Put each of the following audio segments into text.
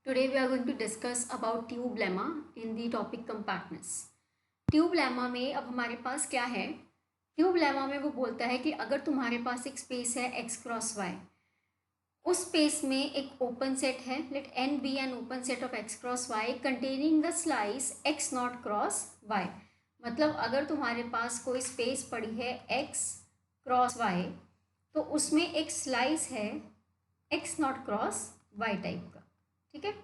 Today we are going to discuss about tube lemma in the topic compactness. Tube lemma में अब हमारे पास क्या है? ट्यूब लेमा में वो बोलता है कि अगर तुम्हारे पास एक स्पेस है x क्रॉस y, उस स्पेस में एक ओपन सेट है, let n be an open set of x cross y containing the slice x not cross y. मतलब अगर तुम्हारे पास कोई स्पेस पड़ी है x क्रॉस y, तो उसमें एक स्लाइस है x not cross y type का, ठीक है।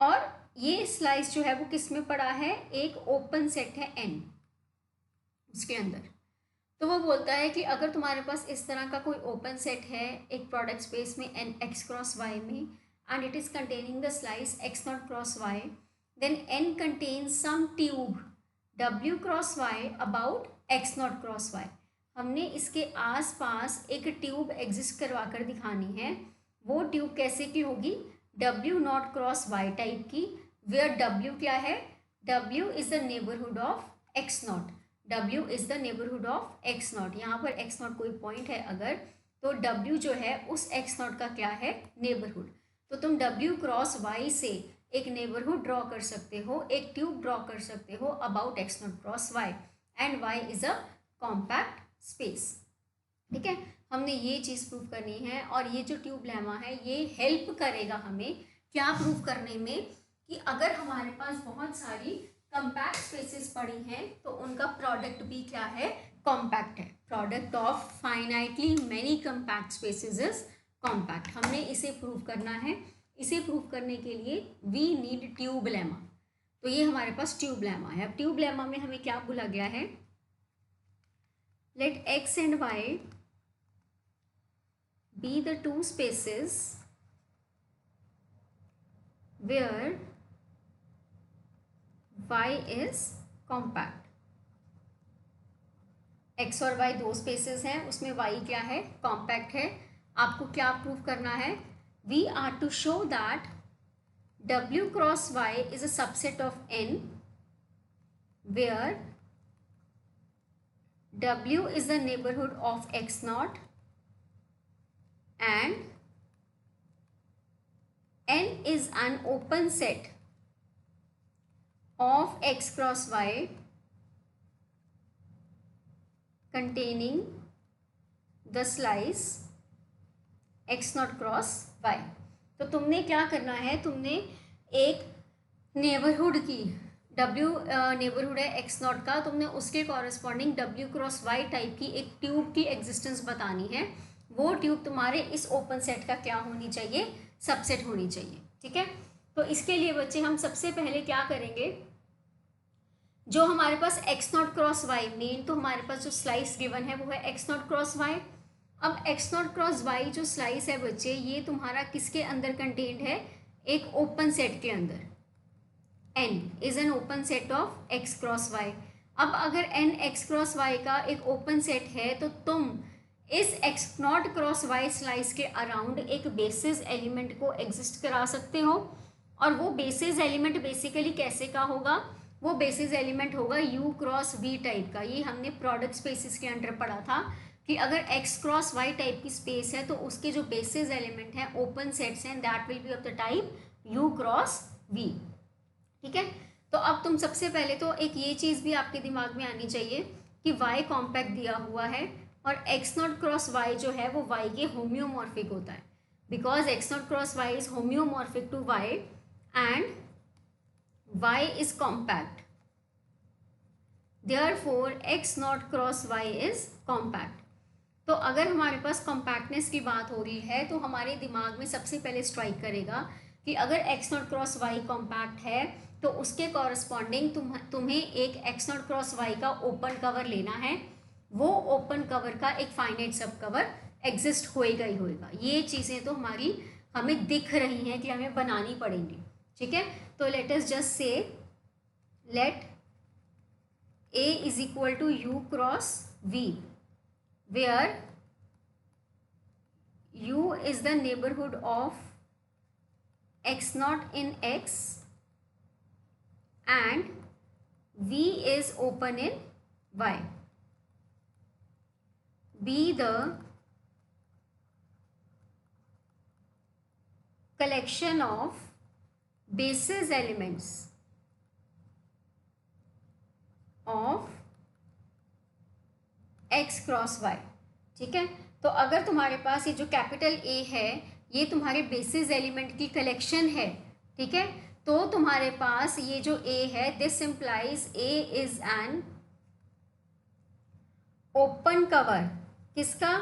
और ये स्लाइस जो है वो किस में पड़ा है? एक ओपन सेट है n उसके अंदर। तो वो बोलता है कि अगर तुम्हारे पास इस तरह का कोई ओपन सेट है एक प्रोडक्ट स्पेस में n x क्रॉस y में, and it is containing the slice x not cross y, then n contains some tube w cross y about x not cross y. हमने इसके आसपास एक tube exist करवा कर दिखानी है। वो ट्यूब कैसे की होगी? W not cross y type की, वेयर W क्या है? W is the neighbourhood of x not. W is the neighbourhood of x not. यहाँ पर x नॉट कोई पॉइंट है अगर, तो W जो है उस x नॉट का क्या है? नेबरहुड. तो तुम W क्रॉस y से एक नेबरहुड ड्रॉ कर सकते हो, एक ट्यूब ड्रॉ कर सकते हो about x not cross y, and y is a compact space, ठीक है। हमने ये चीज़ प्रूव करनी है, और ये जो ट्यूब लेमा है ये हेल्प करेगा हमें क्या प्रूव करने में, कि अगर हमारे पास बहुत सारी कॉम्पैक्ट स्पेसेस पड़ी हैं तो उनका प्रोडक्ट भी क्या है? कॉम्पैक्ट है. Product of finitely many compact spaces is compact. हमने इसे प्रूव करना है. इसे प्रूव करने के लिए वी नीड ट्यूब लेमा. तो ये हमारे पास ट्यूब लेमा है. अब ट्यूब लेमा में हमें क्या बोला गया है? Let x and y be the two spaces where y is compact. x और y दो स्पेसेस हैं, उसमें y क्या है? कॉम्पैक्ट है. आपको क्या प्रूव करना है? We are to show that w cross y is a subset of n where w is the neighborhood of x naught and n is an open set of x cross y containing the slice x naught cross y. तो तुमने क्या करना है? तुमने एक neighbourhood की w neighbourhood है x not का, तुमने उसके corresponding w cross y type की एक ट्यूब की एग्जिस्टेंस बतानी है. वो ट्यूब तुम्हारे इस ओपन सेट का क्या होनी चाहिए? सबसेट होनी चाहिए, ठीक है। तो इसके लिए बच्चे हम सबसे पहले क्या करेंगे? जो हमारे पास x not cross y, main तो हमारे पास जो स्लाइस गिवन है वो है x नॉट क्रॉस y. अब x नॉट क्रॉस y जो स्लाइस है बच्चे, ये तुम्हारा किसके अंदर कंटेन्ड है? एक ओपन सेट के अंदर. n is an open set of x cross y. अब अगर n x क्रॉस y का एक ओपन सेट है तो तुम इस x not cross y slice के अराउंड एक बेसिस एलिमेंट को एग्जिस्ट करा सकते हो. और वो बेसिस एलिमेंट बेसिकली कैसे का होगा? वो बेसिस एलिमेंट होगा u क्रॉस v टाइप का. ये हमने प्रोडक्ट स्पेसिस के अंडर पढ़ा था कि अगर x क्रॉस y टाइप की स्पेस है तो उसके जो बेसिस एलिमेंट हैं ओपन सेट्स हैं, that will be of the type u cross v, ठीक है। तो अब तुम सबसे पहले तो एक ये चीज़ भी आपके दिमाग में आनी चाहिए कि y कॉम्पैक्ट दिया हुआ है और x नॉट क्रॉस y जो है वो y के होम्योमॉर्फिक होता है, because x not cross y is homeomorphic to y and y is compact. Therefore x not cross y is compact. तो अगर हमारे पास कॉम्पैक्टनेस की बात हो रही है तो हमारे दिमाग में सबसे पहले स्ट्राइक करेगा कि अगर x not cross y compact है तो उसके कॉरस्पॉन्डिंग तुम्हें एक x नॉट क्रॉस y का ओपन कवर लेना है. वो ओपन कवर का एक फाइनाइट सब कवर एग्जिस्ट होएगा ही होएगा. ये चीज़ें तो हमें दिख रही हैं कि हमें बनानी पड़ेंगी, ठीक है। तो let us just say let a is equal to u cross v, where u is the neighborhood of x naught in x and v is open in y. Be the collection of basis elements of x cross y। ठीक है, तो अगर तुम्हारे पास ये जो capital A है ये तुम्हारे बेसिस एलिमेंट की कलेक्शन है, ठीक है, तो तुम्हारे पास ये जो A है, this implies A is an open cover, किसका?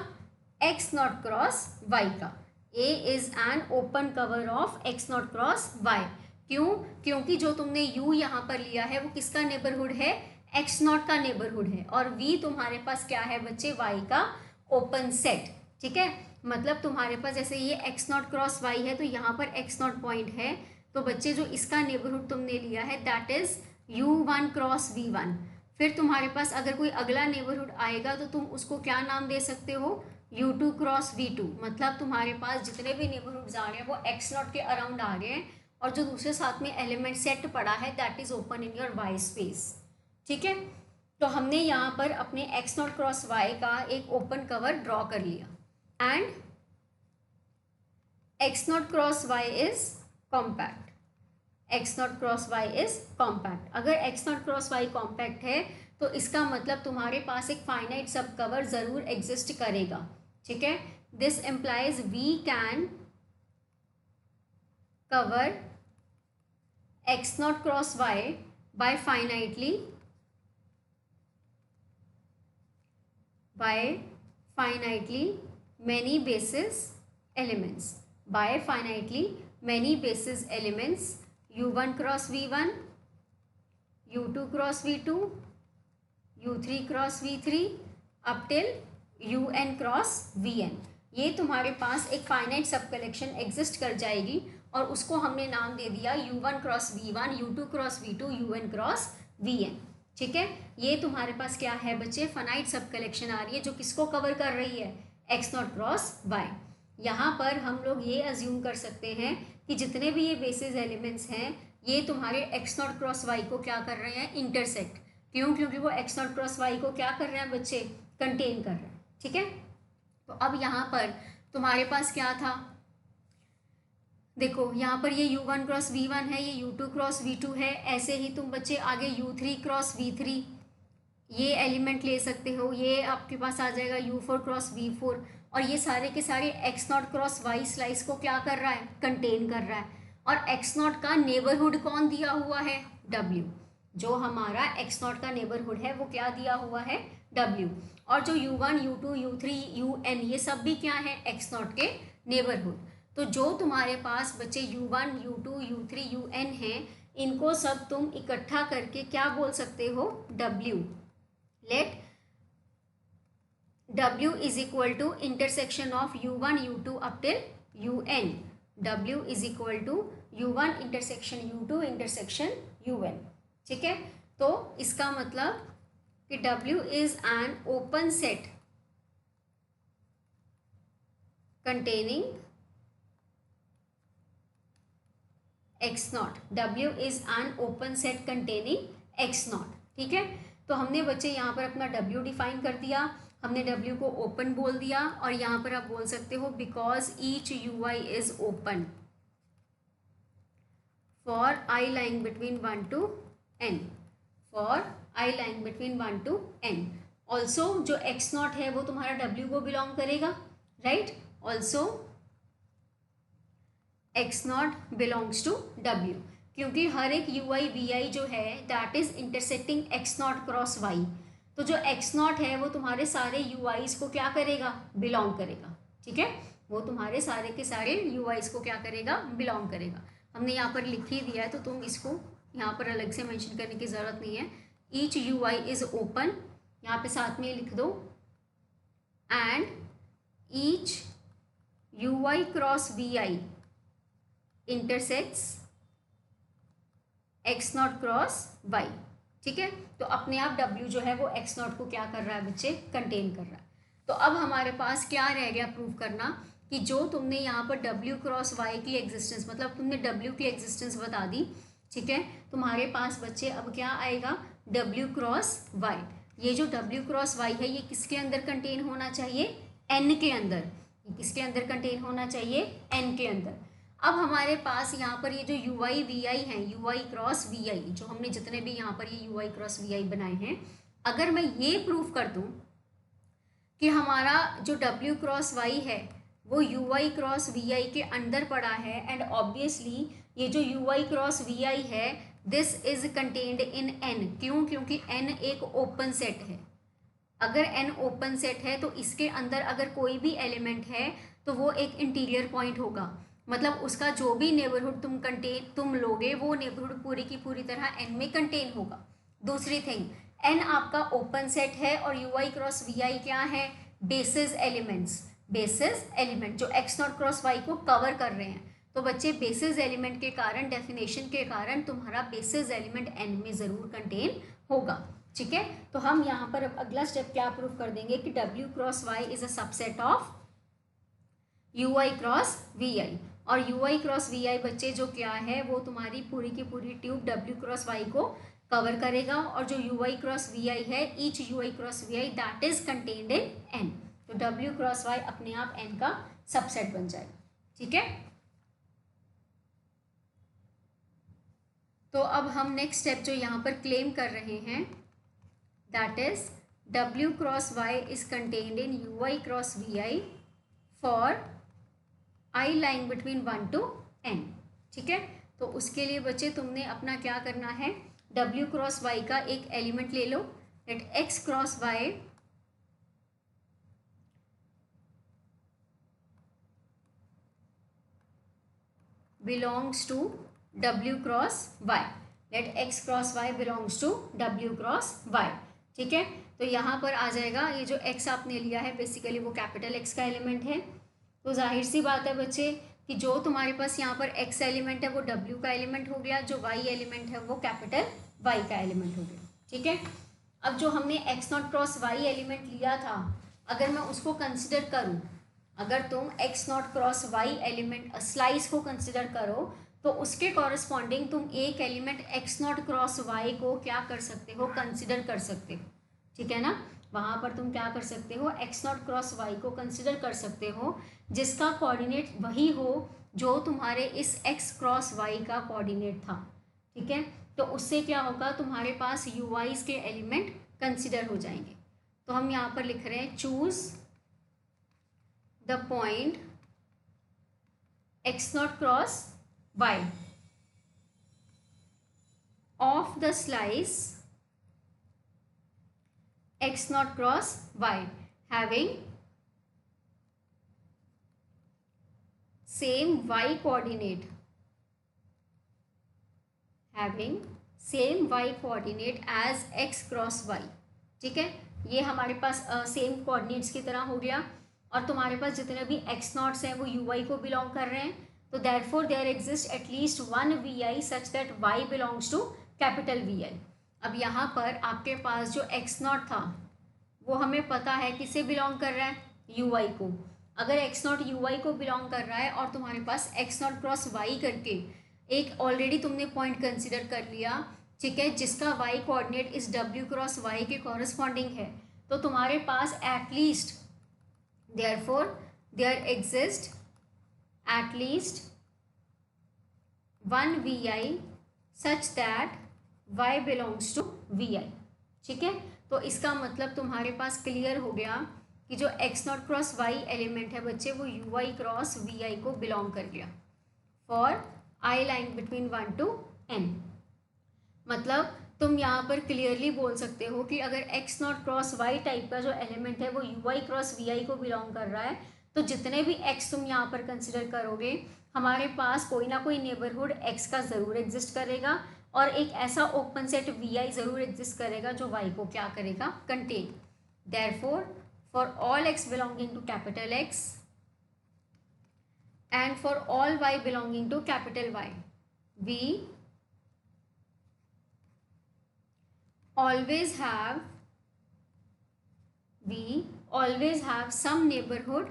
x नॉट क्रॉस y का। A is an open cover of x not cross y। क्यों? क्योंकि जो तुमने u यहाँ पर लिया है वो किसका नेबरहुड है? x नॉट का नेबरहुड है, और v तुम्हारे पास क्या है बच्चे? y का ओपन सेट। ठीक है, मतलब तुम्हारे पास जैसे ये x नॉट क्रॉस y है तो यहाँ पर x नॉट पॉइंट है, तो बच्चे जो इसका नेबरहुड तुमने लिया है that is u1 cross v1। फिर तुम्हारे पास अगर कोई अगला नेबरहुड आएगा तो तुम उसको क्या नाम दे सकते हो? u2 cross v2। मतलब तुम्हारे पास जितने भी नेबरहुड्स आ रहे हैं वो x नॉट के अराउंड आ रहे हैं, और जो दूसरे साथ में एलिमेंट सेट पड़ा है that is open in your y space. ठीक है, तो हमने यहाँ पर अपने x नॉट क्रॉस y का एक ओपन कवर ड्रॉ कर लिया, and x not cross y is compact. x not cross y is compact. अगर x not cross y compact है तो इसका मतलब तुम्हारे पास एक फाइनाइट सब कवर ज़रूर एग्जिस्ट करेगा। ठीक है, this implies we can cover x not cross y by finitely many basis elements, by finitely many basis elements u1 cross v1, u2 cross v2, u3 cross v3 up till un cross vn। ये तुम्हारे पास एक finite sub collection exist कर जाएगी, और उसको हमने नाम दे दिया u1 cross v1, u2 cross v2, un cross vn। ठीक है, ये तुम्हारे पास क्या है बच्चे? फाइनाइट सब कलेक्शन आ रही है जो किसको कवर कर रही है? x not cross y। यहाँ पर हम लोग ये अज्यूम कर सकते हैं कि जितने भी ये बेसिस एलिमेंट्स हैं ये तुम्हारे x नॉट क्रॉस y को क्या कर रहे हैं? इंटरसेक्ट। क्यों? क्योंकि वो x नॉट क्रॉस y को क्या कर रहे हैं बच्चे? कंटेन कर रहे हैं। ठीक है, तो अब यहाँ पर तुम्हारे पास क्या था? देखो यहाँ पर ये u1 क्रॉस v1 है, ये u2 क्रॉस v2 है, ऐसे ही तुम बच्चे आगे u3 क्रॉस v3 ये एलिमेंट ले सकते हो, ये आपके पास आ जाएगा u4 क्रॉस v4, और ये सारे के सारे x not cross y slice को क्या कर रहा है? कंटेन कर रहा है। और x नॉट का नेबरहुड कौन दिया हुआ है? w। जो हमारा x नॉट का नेबरहुड है वो क्या दिया हुआ है? w। और जो u1, u2, u3, un ये सब भी क्या है? x नॉट के नेबरहुड। तो जो तुम्हारे पास बच्चे u1, u2, u3, un हैं, इनको सब तुम इकट्ठा करके क्या बोल सकते हो? w। Let w is equal to intersection of u1, u2 up till un। w is equal to u1 intersection u2 intersection un। ठीक है, तो इसका मतलब कि w is an open set containing x not. w is an open set containing x not. ठीक है, तो हमने बच्चे यहाँ पर अपना w डिफाइन कर दिया, हमने w को ओपन बोल दिया, और यहाँ पर आप बोल सकते हो because each ui is open for i lying between 1 to n, for i lying between 1 to n। Also जो x नॉट है वो तुम्हारा w को बिलोंग करेगा, right? Also x not belongs to w, क्योंकि हर एक ui vi जो है that is intersecting x not cross y। तो जो x नॉट है वो तुम्हारे सारे uis को क्या करेगा? बिलोंग करेगा। ठीक है, वो तुम्हारे सारे के सारे uis को क्या करेगा? बिलोंग करेगा। हमने यहाँ पर लिख ही दिया है तो तुम इसको यहाँ पर अलग से मेंशन करने की ज़रूरत नहीं है। ईच ui इज ओपन, यहाँ पे साथ में लिख दो, and each ui cross vi intersects x not cross y। ठीक है, तो अपने आप w जो है वो x नॉट को क्या कर रहा है बच्चे? कंटेन कर रहा है। तो अब हमारे पास क्या रह गया प्रूव करना कि जो तुमने यहाँ पर w क्रॉस y की एग्जिस्टेंस, मतलब तुमने w की एग्जिस्टेंस बता दी। ठीक है, तुम्हारे पास बच्चे अब क्या आएगा? w cross y। ये जो w क्रॉस y है ये किसके अंदर कंटेन होना चाहिए? n के अंदर। ये किसके अंदर कंटेन होना चाहिए? n के अंदर। अब हमारे पास यहाँ पर ये जो यू आई वी आई है, यू आई क्रॉस वी आई, जो हमने जितने भी यहाँ पर ये यू आई क्रॉस वी आई बनाए हैं, अगर मैं ये प्रूफ कर दूँ कि हमारा जो डब्ल्यू क्रॉस वाई है वो यू आई क्रॉस वी आई के अंदर पड़ा है, एंड ऑब्वियसली ये जो U I cross we I है this is contained in N. क्यों? क्योंकि एन एक ओपन सेट है। अगर एन ओपन सेट है तो इसके अंदर अगर कोई भी एलिमेंट है तो वो एक इंटीरियर पॉइंट होगा, मतलब उसका जो भी नेबरहुड तुम लोगे वो नेबरहुड पूरी की पूरी तरह एन में कंटेन होगा। दूसरी थिंग, एन आपका ओपन सेट है और यू आई क्रॉस वी आई क्या है? बेसिस एलिमेंट्स, बेसिस एलिमेंट जो एक्स नॉट क्रॉस वाई को कवर कर रहे हैं। तो बच्चे बेसिस एलिमेंट के कारण, डेफिनेशन के कारण तुम्हारा बेसिस एलिमेंट एन में ज़रूर कंटेन होगा। ठीक है, तो हम यहाँ पर अगला स्टेप क्या प्रूव कर देंगे कि W cross Y is a subset of U I cross we I. और U I cross we I बच्चे जो क्या है वो तुम्हारी पूरी की पूरी ट्यूब डब्ल्यू क्रॉस वाई को कवर करेगा, और जो U I cross we I है, each you I cross we I that is contained in N. तो डब्ल्यू क्रॉस वाई अपने आप एन का सबसेट बन जाएगा। ठीक है, तो अब हम नेक्स्ट स्टेप जो यहाँ पर क्लेम कर रहे हैं दैट इज डब्ल्यू cross Y is contained in u I cross we i for i lying between 1 to n। ठीक है, तो उसके लिए बच्चे तुमने अपना क्या करना है, डब्ल्यू क्रॉस वाई का एक एलिमेंट ले लो, let X cross Y belongs to W cross Y। Let x cross y belongs to W cross Y। ठीक है, तो यहाँ पर आ जाएगा ये जो x आपने लिया है बेसिकली वो कैपिटल X का एलिमेंट है। तो जाहिर सी बात है बच्चे कि जो तुम्हारे पास यहाँ पर x एलिमेंट है वो W का एलिमेंट हो गया, जो y एलिमेंट है वो कैपिटल Y का एलिमेंट हो गया। ठीक है, अब जो हमने x not cross y element लिया था, अगर मैं उसको कंसिडर करूँ, अगर तुम x not cross y element slice को कंसिडर करो तो उसके कॉरस्पॉन्डिंग तुम एक element x not cross y को क्या कर सकते हो, कंसिडर कर सकते हो। ठीक है ना, वहाँ पर तुम क्या कर सकते हो, x नॉट क्रॉस y को कंसिडर कर सकते हो जिसका कोऑर्डिनेट वही हो जो तुम्हारे इस x क्रॉस y का कोऑर्डिनेट था। ठीक है, तो उससे क्या होगा, तुम्हारे पास यू आईज के एलिमेंट कंसिडर हो जाएंगे। तो हम यहाँ पर लिख रहे हैं choose the point x naught cross y of the slice x naught cross y having same y coordinate, having same y coordinate as x cross y। ठीक है, ये हमारे पास सेम कोऑर्डिनेट्स की तरह हो गया, और तुम्हारे पास जितने भी एक्स नॉट्स हैं वो यू आई को बिलोंग कर रहे हैं। तो therefore there exist at least one V I such that Y belongs to capital V I. अब यहाँ पर आपके पास जो एक्स नॉट था वो हमें पता है किसे बिलोंग कर रहा है, यू आई को। अगर एक्स नॉट यू आई को बिलोंग कर रहा है और तुम्हारे पास एक्स नॉट क्रॉस वाई करके एक ऑलरेडी तुमने पॉइंट कंसिडर कर लिया, ठीक है, जिसका वाई कोऑर्डिनेट इस डब्ल्यू क्रॉस वाई के कॉरस्पॉन्डिंग है, तो तुम्हारे पास at least therefore there exists at least one vi such that y belongs to vi। ठीक है, तो इसका मतलब तुम्हारे पास क्लियर हो गया कि जो x not cross y element है बच्चे वो you I cross we i को बिलोंग कर गया for I line between 1 to n। मतलब तुम यहाँ पर क्लियरली बोल सकते हो कि अगर x not cross y type का जो एलिमेंट है वो you I cross we i को बिलोंग कर रहा है, तो जितने भी x तुम यहाँ पर कंसिडर करोगे हमारे पास कोई ना कोई नेबरहुड x का ज़रूर एग्जिस्ट करेगा, और एक ऐसा ओपन सेट वी आई ज़रूर एग्जिस्ट करेगा जो y को क्या करेगा, contain. Therefore for all x belonging to capital X and for all y belonging to capital Y, we always have some neighborhood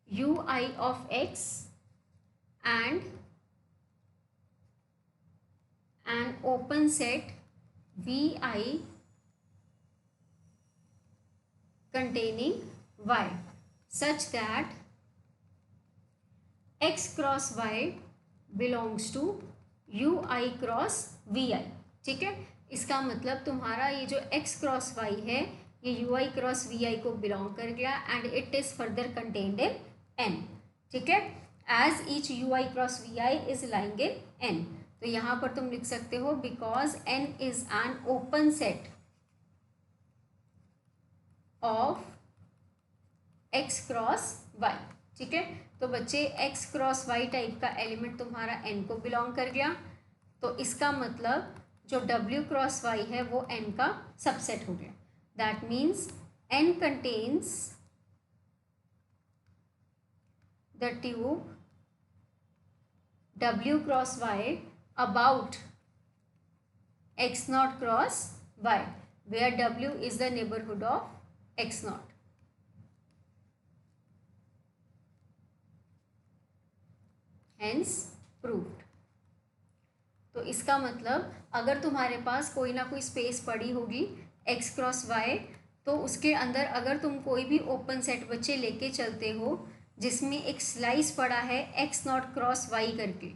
ui of x and an open set vi containing y such that x cross y belongs to U I cross we I. ठीक है, इसका मतलब तुम्हारा ये जो x cross y है ये u I cross we i को बिलोंग कर गया and it is further contained in n। ठीक है, as each you I cross we i is lying in n। तो यहाँ पर तुम लिख सकते हो because n is an open set of x cross y। ठीक है, तो बच्चे x क्रॉस y टाइप का एलिमेंट तुम्हारा n को बिलोंग कर गया, तो इसका मतलब जो w क्रॉस y है वो n का सबसेट हो गया। That means n contains the tube w cross y about x naught cross y, where w is the neighborhood of x naught। Hence proved। तो इसका मतलब अगर तुम्हारे पास कोई ना कोई स्पेस पड़ी होगी x क्रॉस y, तो उसके अंदर अगर तुम कोई भी ओपन सेट बच्चे लेके चलते हो जिसमें एक स्लाइस पड़ा है x नॉट क्रॉस y करके,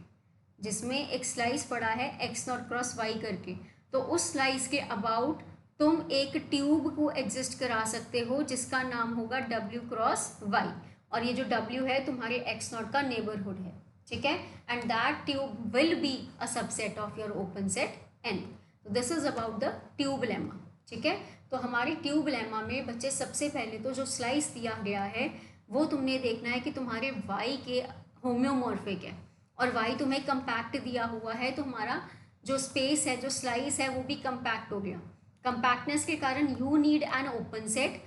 जिसमें एक स्लाइस पड़ा है x नॉट क्रॉस y करके, तो उस स्लाइस के अबाउट तुम एक ट्यूब को एग्जिस्ट करा सकते हो जिसका नाम होगा w क्रॉस y, और ये जो w है तुम्हारे x नॉट का नेबरहुड है। ठीक है, and that tube will be a subset of your open set n। तो this is about the tube lemma. ठीक है, तो हमारे ट्यूब लेमा में बच्चे सबसे पहले तो जो स्लाइस दिया गया है वो तुमने देखना है कि तुम्हारे y के होम्योमॉर्फिक है, और y तुम्हें कंपैक्ट दिया हुआ है, तो हमारा जो स्पेस है जो स्लाइस है वो भी कंपैक्ट हो गया। कंपैक्टनेस के कारण you need an open set,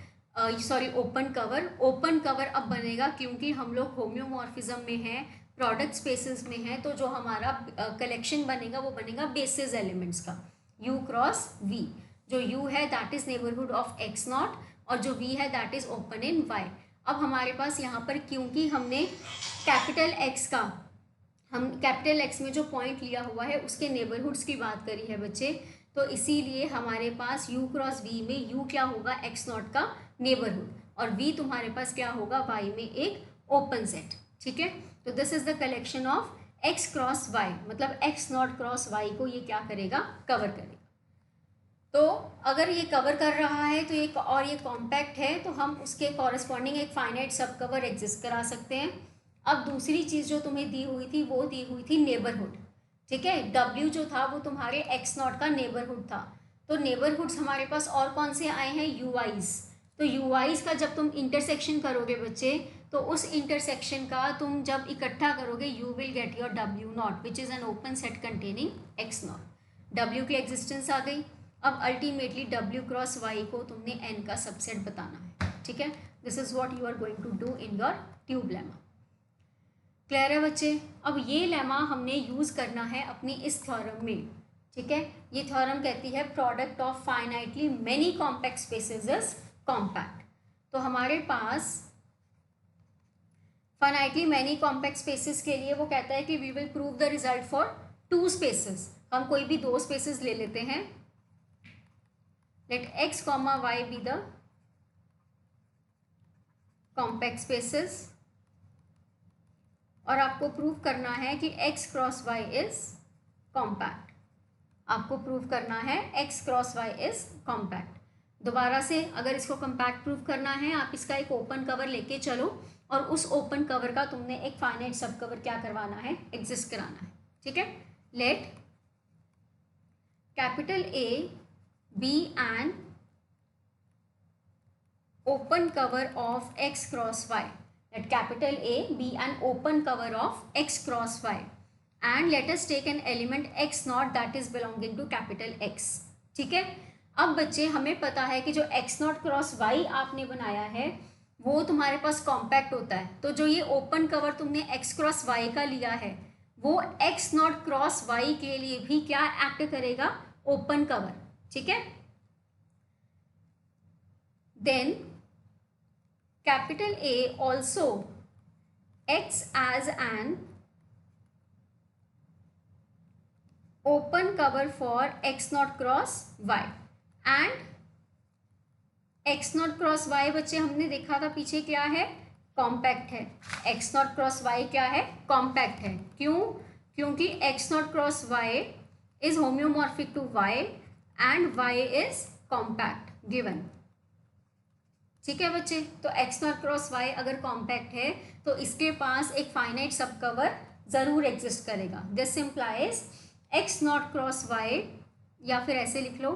sorry open cover. Open cover अब बनेगा क्योंकि हम लोग होम्योमॉर्फिज्म में हैं, प्रोडक्ट स्पेसेस में है, तो जो हमारा कलेक्शन बनेगा वो बनेगा बेसिस एलिमेंट्स का u क्रॉस v। जो u है that is neighbourhood of x not, और जो v है that is open in y। अब हमारे पास यहाँ पर क्योंकि हमने कैपिटल x में जो पॉइंट लिया हुआ है उसके नेबरहुड्स की बात करी है बच्चे, तो इसीलिए हमारे पास u क्रॉस v में u क्या होगा x नॉट का नेबरहुड, और v तुम्हारे पास क्या होगा y में एक ओपन सेट। ठीक है, तो this is the collection of x cross y, मतलब x नॉट क्रॉस y को ये क्या करेगा, कवर करेगा। तो अगर ये कवर कर रहा है तो ये और ये कॉम्पैक्ट है, तो हम उसके कॉरेस्पॉन्डिंग एक फाइनाइट सब कवर एग्जिस्ट करा सकते हैं। अब दूसरी चीज़ जो तुम्हें दी हुई थी वो दी हुई थी नेबरहुड। ठीक है, w जो था वो तुम्हारे x नॉट का नेबरहुड था, तो नेबरहुड्स हमारे पास और कौन से आए हैं, ui's। तो ui's का जब तुम इंटरसेक्शन करोगे बच्चे, तो उस इंटरसेक्शन का तुम जब इकट्ठा करोगे you will get your w not which is an open set containing x not. w की एग्जिस्टेंस आ गई। अब अल्टीमेटली w क्रॉस y को तुमने n का सबसेट बताना है। ठीक है, this is what you are going to do in your tube lemma. Clear है बच्चे? अब ये लेमा हमने यूज़ करना है अपनी इस थ्योरम में। ठीक है, ये थ्योरम कहती है product of finitely many compact spaces is compact. तो हमारे पास फाइनाइटली मैनी कॉम्पैक्ट स्पेसेस के लिए वो कहता है कि we will prove the result for two spaces. हम कोई भी दो स्पेसेस ले लेते हैं, let x comma y be the compact spaces, और आपको प्रूव करना है कि x cross y is compact. आपको प्रूव करना है x cross y is compact. दोबारा से अगर इसको कॉम्पैक्ट प्रूव करना है, आप इसका एक ओपन कवर लेके चलो, और उस ओपन कवर का तुमने एक फाइनाइट सब कवर क्या करवाना है, एग्जिस्ट कराना है। ठीक है, let capital A be an open cover of x cross y। Let capital A be an open cover of x cross y, and let us take an element x naught that is belonging to capital X। ठीक है, अब बच्चे हमें पता है कि जो x naught cross y आपने बनाया है वो तुम्हारे पास कॉम्पैक्ट होता है, तो जो ये ओपन कवर तुमने x क्रॉस y का लिया है वो x naught क्रॉस y के लिए भी क्या एक्ट करेगा, ओपन कवर। ठीक है, then capital A also acts as an open cover for x naught cross y, and x naught cross y बच्चे हमने देखा था पीछे क्या है, कॉम्पैक्ट है। x naught cross y क्या है, कॉम्पैक्ट है। क्यों? क्योंकि x not cross y is homeomorphic to y and y is compact given. ठीक है बच्चे, तो x नॉट क्रॉस y अगर कॉम्पैक्ट है तो इसके पास एक फाइनाइट सब कवर जरूर एग्जिस्ट करेगा। This implies x not cross y, या फिर ऐसे लिख लो,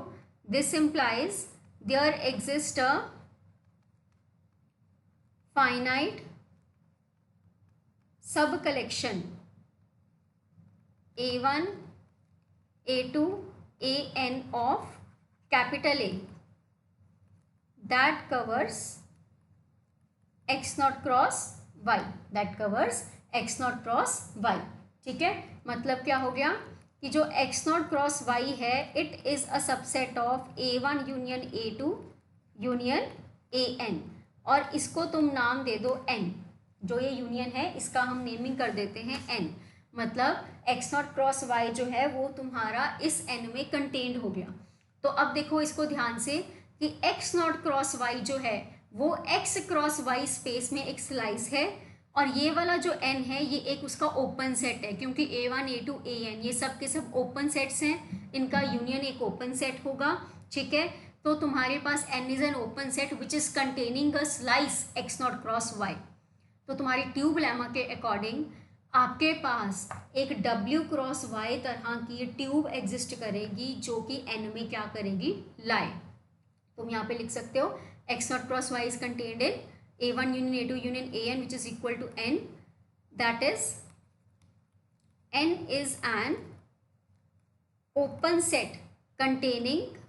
this implies there exist a finite sub collection A1 A2 AN of capital A that covers x naught cross y, that covers x naught cross y। ठीक है, मतलब क्या हो गया कि जो x naught cross y है it is a subset of A1 union A2 union AN, और इसको तुम नाम दे दो n। जो ये यूनियन है इसका हम नेमिंग कर देते हैं n, मतलब x नॉट क्रॉस y जो है वो तुम्हारा इस n में कंटेन्ड हो गया। तो अब देखो इसको ध्यान से कि x नॉट क्रॉस y जो है वो x क्रॉस y स्पेस में एक स्लाइस है, और ये वाला जो n है ये एक उसका ओपन सेट है, क्योंकि A1 A2 AN ये सब के सब ओपन सेट्स हैं, इनका यूनियन एक ओपन सेट होगा। ठीक है, तो तुम्हारे पास n is an open set which is containing a slice x not cross y। तो तुम्हारी ट्यूब लेमा के अकॉर्डिंग आपके पास एक W क्रॉस Y तरह की ट्यूब एग्जिस्ट करेगी जो कि N में क्या करेगी, लाए। तुम यहाँ पे लिख सकते हो x not cross y is contained in A1 union A2 union AN which is equal to N, that is N is an open set containing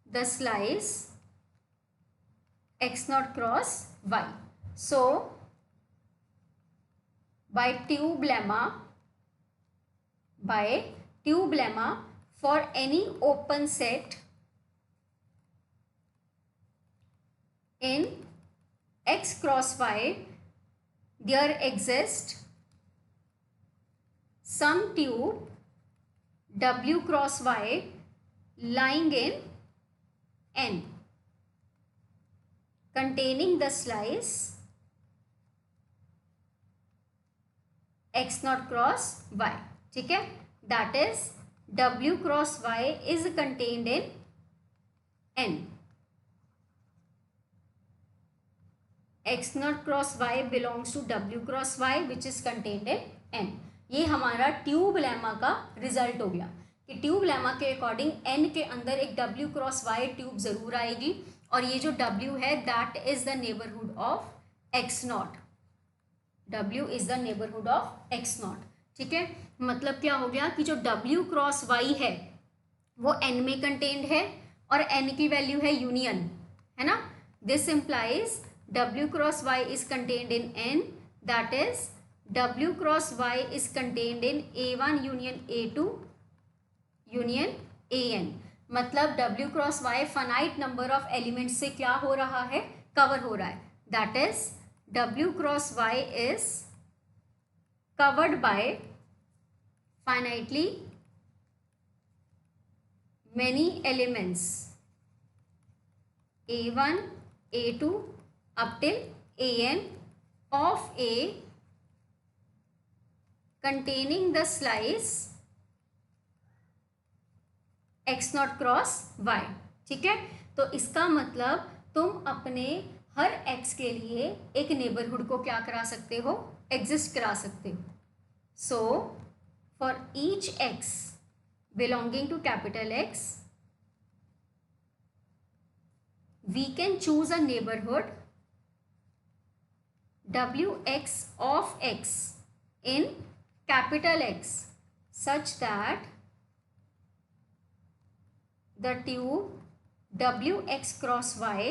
the slice x naught cross y. So by tube lemma for any open set in x cross y there exists some tube W cross y lying in N containing the slice x naught cross y। ठीक है, that is W cross y is contained in N, x naught cross y belongs to W cross y which is contained in N। ये हमारा tube lemma का result हो गया कि tube lemma के according n के अंदर एक W क्रॉस y ट्यूब जरूर आएगी, और ये जो W है that is the neighbourhood of x not. W is the neighbourhood of x not. ठीक है, मतलब क्या हो गया कि जो W क्रॉस y है वो n में कंटेन्ड है, और n की वैल्यू है यूनियन, है ना। This implies W cross y is contained in n, that is W cross y is contained in A1 union A2 union AN, मतलब W cross y finite number of element से क्या हो रहा है, cover हो रहा है। That is W cross y is covered by finitely many elements A1 A2 up till AN of A containing the slice x not cross y। ठीक है, तो इसका मतलब तुम अपने हर x के लिए एक नेबरहुड को क्या करा सकते हो, एग्जिस्ट करा सकते हो। So for each x belonging to capital X we can choose a neighbourhood Wx of x in capital X such that the tube Wx cross y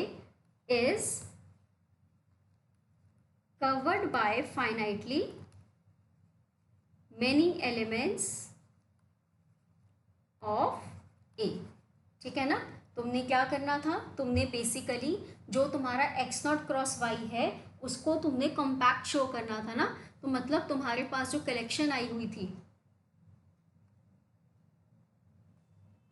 is covered by finitely many elements of A। ठीक है ना, तुमने क्या करना था, तुमने basically जो तुम्हारा x नॉट क्रॉस y है उसको तुमने कॉम्पैक्ट शो करना था ना। तो मतलब तुम्हारे पास जो कलेक्शन आई हुई थी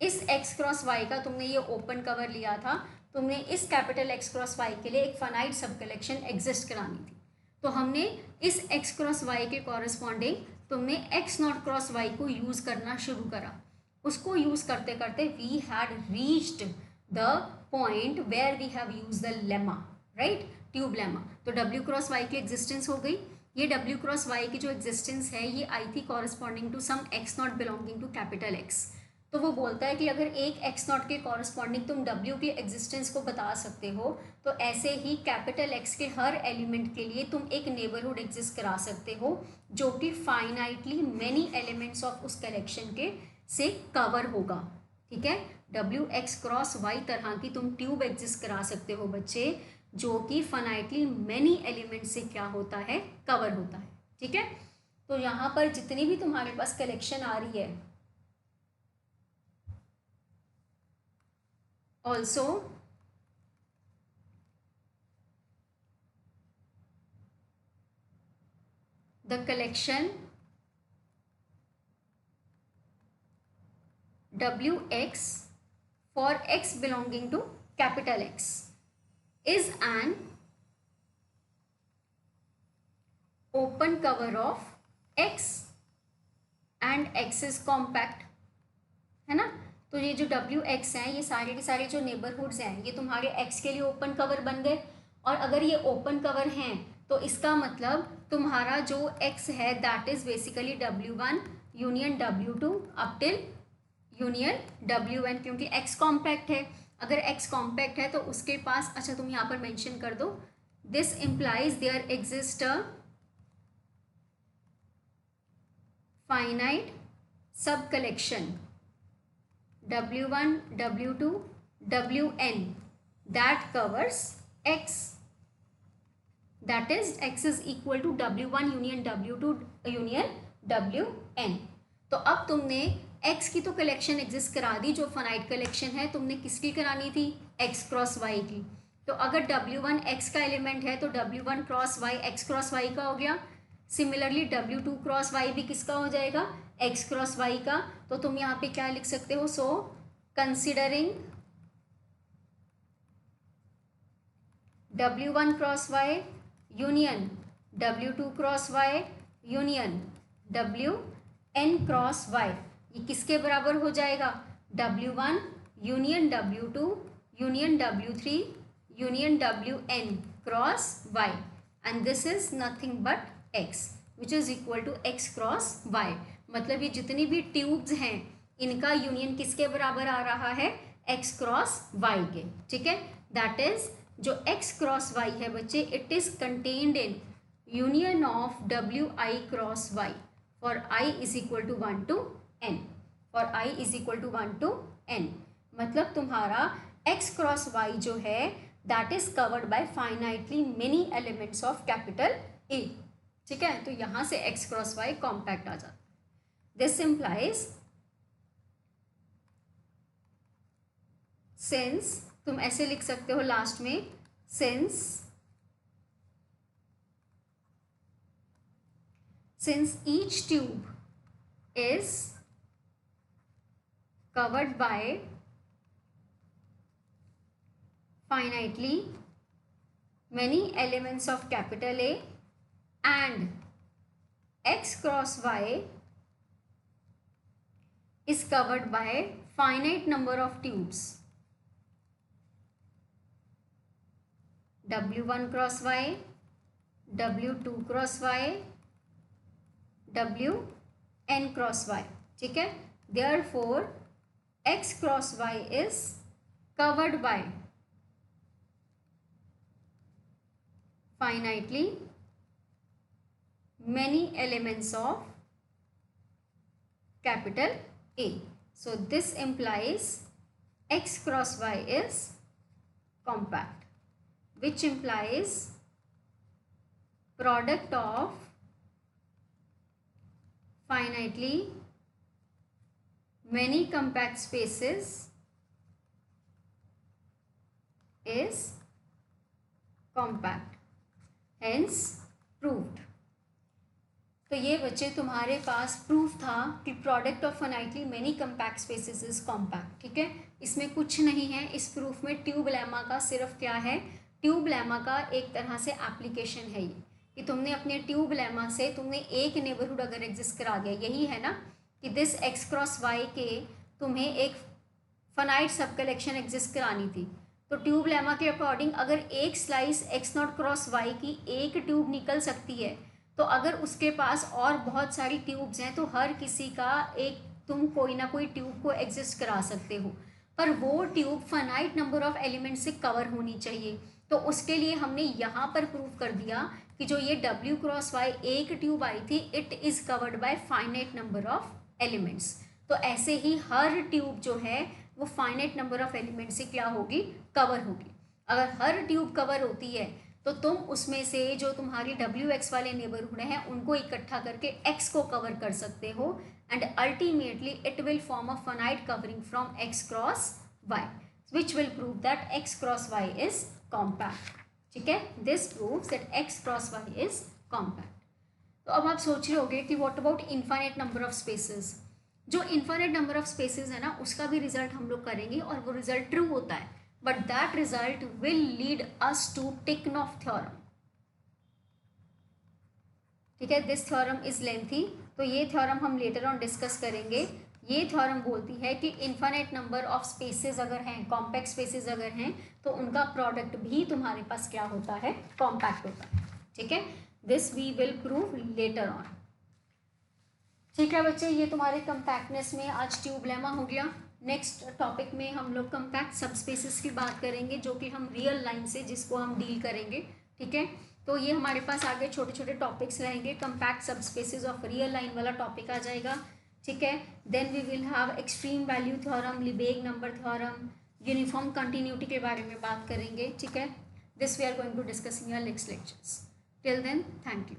इस x क्रॉस y का तुमने ये ओपन कवर लिया था, तुमने इस कैपिटल x क्रॉस y के लिए एक फाइनाइट सब कलेक्शन एग्जिस्ट करानी थी, तो हमने इस x क्रॉस y के कॉरस्पॉन्डिंग तुमने x नॉट क्रॉस y को यूज़ करना शुरू करा। उसको यूज़ करते करते we had reached the point where we have use the lemma, right, tube lemma. तो w क्रॉस y की एग्जिस्टेंस हो गई। ये w क्रॉस y की जो एग्जिस्टेंस है ये आई थी corresponding to some x not belonging to capital x। तो वो बोलता है कि अगर एक x नॉट के कॉरस्पॉन्डिंग तुम w की एग्जिस्टेंस को बता सकते हो, तो ऐसे ही कैपिटल x के हर एलिमेंट के लिए तुम एक नेबरहुड एग्जिस्ट करा सकते हो जो कि फाइनाइटली मेनी एलिमेंट्स ऑफ उस कलेक्शन के से कवर होगा। ठीक है, डब्ल्यू एक्स क्रॉस वाई तरह की तुम ट्यूब एग्जिस्ट करा सकते हो बच्चे, जो कि फाइनाइटली मेनी एलिमेंट से क्या होता है, कवर होता है। ठीक है, तो यहाँ पर जितनी भी तुम्हारे पास कलेक्शन आ रही है, also the collection Wx for x belonging to capital X is an open cover of X and X is compact, है ना। तो ये जो Wx हैं, ये सारे के सारे जो नेबरहुड्स हैं, ये तुम्हारे X के लिए ओपन कवर बन गए। और अगर ये ओपन कवर हैं तो इसका मतलब तुम्हारा जो X है that is basically W1 union W2 up till union WN, क्योंकि X कॉम्पैक्ट है। अगर X कॉम्पैक्ट है तो उसके पास, अच्छा तुम यहाँ पर मेंशन कर दो, this implies there exist a finite sub collection W1 W2 WN that covers X, that is X is equal to W1 union W2 union WN। तो अब तुमने X की तो कलेक्शन एग्जिस्ट करा दी, जो फाइनाइट कलेक्शन है तुमने किसकी करानी थी, X क्रॉस Y की। तो अगर W1 X का एलिमेंट है तो W1 cross Y X cross Y का हो गया। सिमिलरली W2 क्रॉस Y भी किसका हो जाएगा, X क्रॉस Y का। तो तुम यहाँ पे क्या लिख सकते हो, so considering W1 cross Y union W2 cross Y union WN cross Y, ये किसके बराबर हो जाएगा, W1 union W2 union W3 union WN cross Y, and this is nothing but X which is equal to X cross Y। मतलब ये जितनी भी tubes हैं इनका यूनियन किसके बराबर आ रहा है, X क्रॉस Y के। ठीक है, दैट इज जो X क्रॉस Y है बच्चे, it is contained in union of WI cross Y for I is equal to 1 to N, for I is equal to 1 to N। मतलब तुम्हारा X cross Y जो है that is covered by finitely many elements of capital A। ठीक है, तो यहाँ से X cross Y compact आ जाता है। दिस इम्प्लाइज, सिंस, तुम ऐसे लिख सकते हो लास्ट में, since each tube is covered by finitely many elements of capital A and X cross Y is covered by finite number of tubes W1 cross Y, W2 cross Y, WN cross Y। ठीक है, therefore X cross Y is covered by finitely many elements of capital A। So this implies X cross Y is compact, which implies product of finitely many compact spaces is compact, hence proved। तो ये बच्चे तुम्हारे पास proof था कि product of finitely many compact spaces is compact, ठीक है। इसमें कुछ नहीं है इस प्रूफ में, ट्यूब लेमा का सिर्फ क्या है, ट्यूब लेमा का एक तरह से एप्लीकेशन है ये, कि तुमने अपने ट्यूब लेमा से तुमने एक नेबरहुड अगर एग्जिस्ट करा दिया, यही है ना कि दिस एक्स क्रॉस वाई के तुम्हें एक फाइनाइट सब कलेक्शन एग्जिस्ट करानी थी। तो ट्यूब लेमा के अकॉर्डिंग अगर एक slice x not cross y की एक ट्यूब निकल सकती है, तो अगर उसके पास और बहुत सारी ट्यूब्स हैं तो हर किसी का एक तुम कोई ना कोई ट्यूब को एग्जिस्ट करा सकते हो, पर वो tube finite number of element से कवर होनी चाहिए। तो उसके लिए हमने यहाँ पर प्रूव कर दिया कि जो ये डब्ल्यू क्रॉस वाई एक ट्यूब आई थी, it is covered by finite number of elements. तो ऐसे ही हर ट्यूब जो है वो फाइनाइट नंबर ऑफ एलिमेंट से क्या होगी, कवर होगी। अगर हर ट्यूब कवर होती है तो तुम उसमें से जो तुम्हारी डब्ल्यू एक्स वाले नेबरहुड हैं उनको इकट्ठा करके एक्स को कवर कर सकते हो, and ultimately it will form a finite covering from x cross y, which will prove that x cross Y is compact, ठीक है। This proves that x cross Y is compact. तो अब आप सोच रहे होगे कि what about infinite number of spaces. जो इनफाइनाइट नंबर ऑफ स्पेसेस है ना, उसका भी रिजल्ट हम लोग करेंगे और वो रिजल्ट ट्रू होता है, but that result will lead us to Tikhonov theorem, ठीक है। दिस थ्योरम इज लेंथी, तो ये थ्योरम हम लेटर ऑन डिस्कस करेंगे। ये थ्योरम बोलती है कि इनफाइनाइट नंबर ऑफ स्पेसेस अगर हैं, कॉम्पैक्ट स्पेसेस अगर हैं, तो उनका प्रोडक्ट भी तुम्हारे पास क्या होता है, कॉम्पैक्ट होता है, ठीक है। This we will prove later on, ठीक है बच्चे। ये तुम्हारे कम्पैक्टनेस में आज ट्यूब लेमा हो गया। नेक्स्ट टॉपिक में हम लोग कम्पैक्ट सब स्पेसेस की बात करेंगे, जो कि हम रियल लाइन से जिसको हम डील करेंगे, ठीक है। तो ये हमारे पास आगे छोटे छोटे टॉपिक्स रहेंगे। Compact subspaces of real line वाला टॉपिक आ जाएगा, ठीक है। Then we will have extreme value theorem, Lebesgue number theorem, uniform continuity के बारे में बात करेंगे, ठीक है। This we are going to discuss in your next lectures. Till then, thank you.